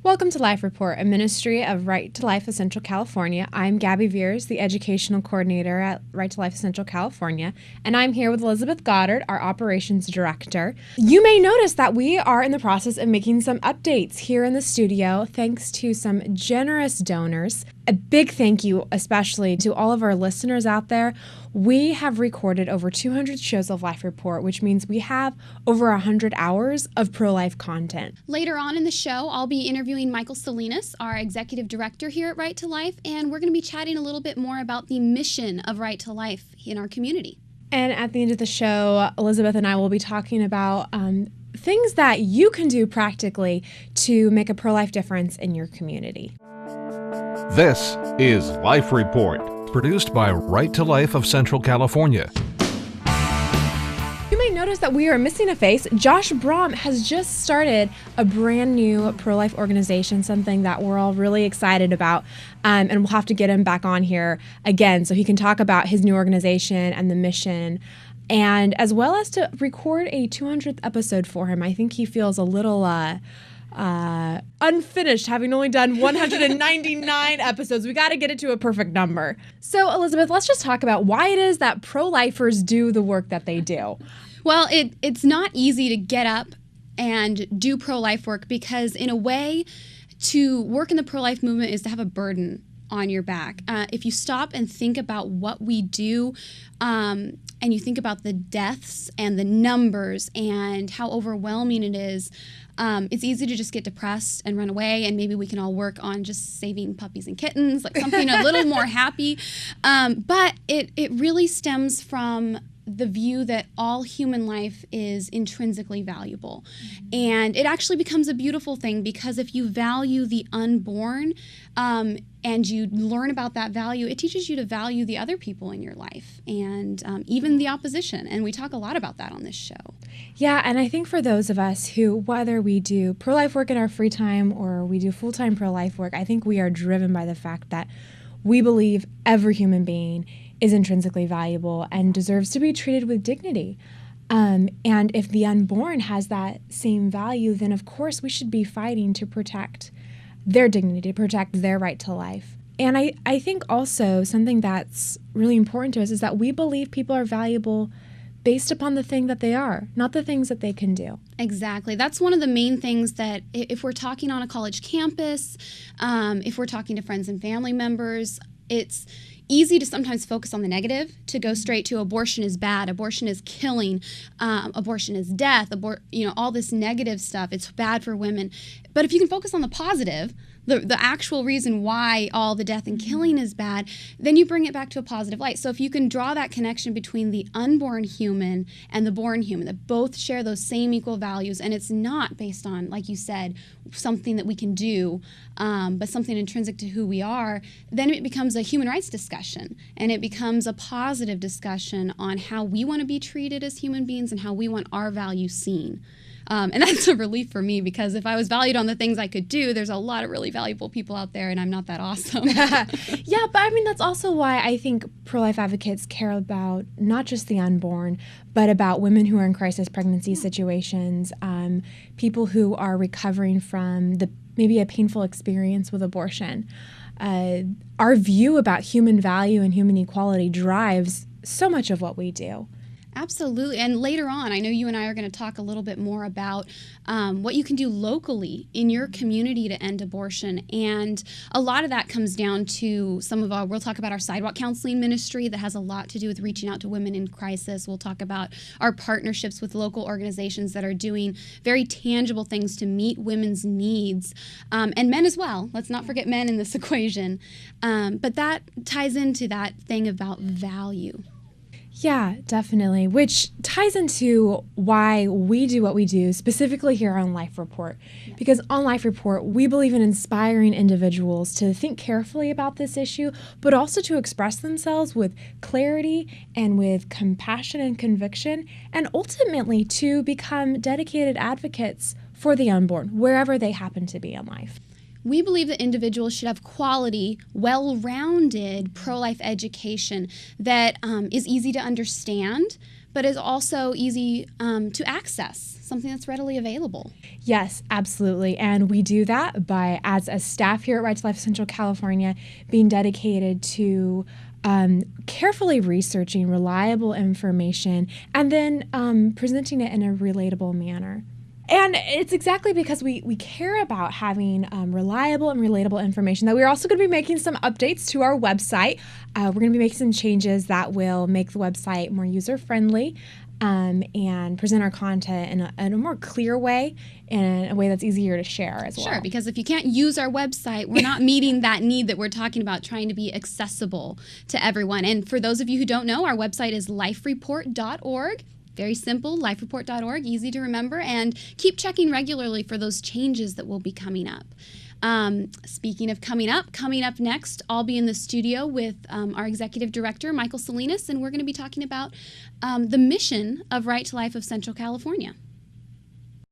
Welcome to Life Report, a ministry of Right to Life of Central California. I'm Gabby Veers, the Educational Coordinator at Right to Life of Central California, and I'm here with Elizabeth Goddard, our Operations Director. You may notice that we are in the process of making some updates here in the studio, thanks to some generous donors. A big thank you especially to all of our listeners out there. We have recorded over 200 shows of Life Report, which means we have over 100 hours of pro-life content. Later on in the show, I'll be interviewing Michael Salinas, our Executive Director here at Right to Life, and we're going to be chatting a little bit more about the mission of Right to Life in our community. And at the end of the show, Elizabeth and I will be talking about things that you can do practically to make a pro-life difference in your community. This is Life Report, produced by Right to Life of Central California. You may notice that we are missing a face. Josh Brom has just started a brand new pro-life organization, something that we're all really excited about, and we'll have to get him back on here again so he can talk about his new organization and the mission, and as well as to record a 200th episode for him. I think he feels a little unfinished, having only done 199 episodes. We got to get it to a perfect number. So, Elizabeth, let's just talk about why it is that pro-lifers do the work that they do. Well, it's not easy to get up and do pro-life work because, in a way, to work in the pro-life movement is to have a burden on your back. If you stop and think about what we do, and you think about the deaths and the numbers and how overwhelming it is, it's easy to just get depressed and run away, and maybe we can all work on just saving puppies and kittens, like something a little more happy. But it really stems from the view that all human life is intrinsically valuable. And it actually becomes a beautiful thing because if you value the unborn and you learn about that value, it teaches you to value the other people in your life and even the opposition. And we talk a lot about that on this show. Yeah, and I think for those of us who, whether we do pro-life work in our free time or we do full-time pro-life work, I think we are driven by the fact that we believe every human being is intrinsically valuable and deserves to be treated with dignity. And if the unborn has that same value, then of course we should be fighting to protect their dignity, to protect their right to life. And I think also something that's really important to us is that we believe people are valuable based upon the thing that they are, not the things that they can do. Exactly. That's one of the main things that if we're talking on a college campus, if we're talking to friends and family members, it's easy to sometimes focus on the negative, to go straight to abortion is bad, abortion is killing, abortion is death, all this negative stuff, it's bad for women. But if you can focus on the positive, the actual reason why all the death and killing is bad, then you bring it back to a positive light. So if you can draw that connection between the unborn human and the born human, that both share those same equal values, and it's not based on, like you said, something that we can do, but something intrinsic to who we are, then it becomes a human rights discussion, and it becomes a positive discussion on how we want to be treated as human beings and how we want our values seen. And that's a relief for me because if I was valued on the things I could do, there's a lot of really valuable people out there and I'm not that awesome. Yeah, but I mean, that's also why I think pro-life advocates care about not just the unborn, but about women who are in crisis pregnancy situations, people who are recovering from maybe a painful experience with abortion. Our view about human value and human equality drives so much of what we do. Absolutely. And later on, I know you and I are going to talk a little bit more about what you can do locally in your community to end abortion. And a lot of that comes down to we'll talk about our sidewalk counseling ministry that has a lot to do with reaching out to women in crisis. We'll talk about our partnerships with local organizations that are doing very tangible things to meet women's needs, and men as well. Let's not forget men in this equation. But that ties into that thing about value. Yeah, definitely, which ties into why we do what we do, specifically here on Life Report. Yeah. Because on Life Report, we believe in inspiring individuals to think carefully about this issue, but also to express themselves with clarity and with compassion and conviction, and ultimately to become dedicated advocates for the unborn, wherever they happen to be in life. We believe that individuals should have quality, well-rounded pro-life education that is easy to understand, but is also easy to access, something that's readily available. Yes, absolutely. And we do that by, as a staff here at Right to Life Central California, being dedicated to carefully researching reliable information and then presenting it in a relatable manner. And it's exactly because we care about having reliable and relatable information that we're also going to be making some updates to our website. We're going to be making some changes that will make the website more user-friendly and present our content in a more clear way and a way that's easier to share as well. Sure, because if you can't use our website, we're not meeting that need that we're talking about, trying to be accessible to everyone. And for those of you who don't know, our website is lifereport.org. Very simple, lifereport.org, easy to remember, and keep checking regularly for those changes that will be coming up. Speaking of coming up next, I'll be in the studio with our executive director, Michael Salinas, and we're going to be talking about the mission of Right to Life of Central California.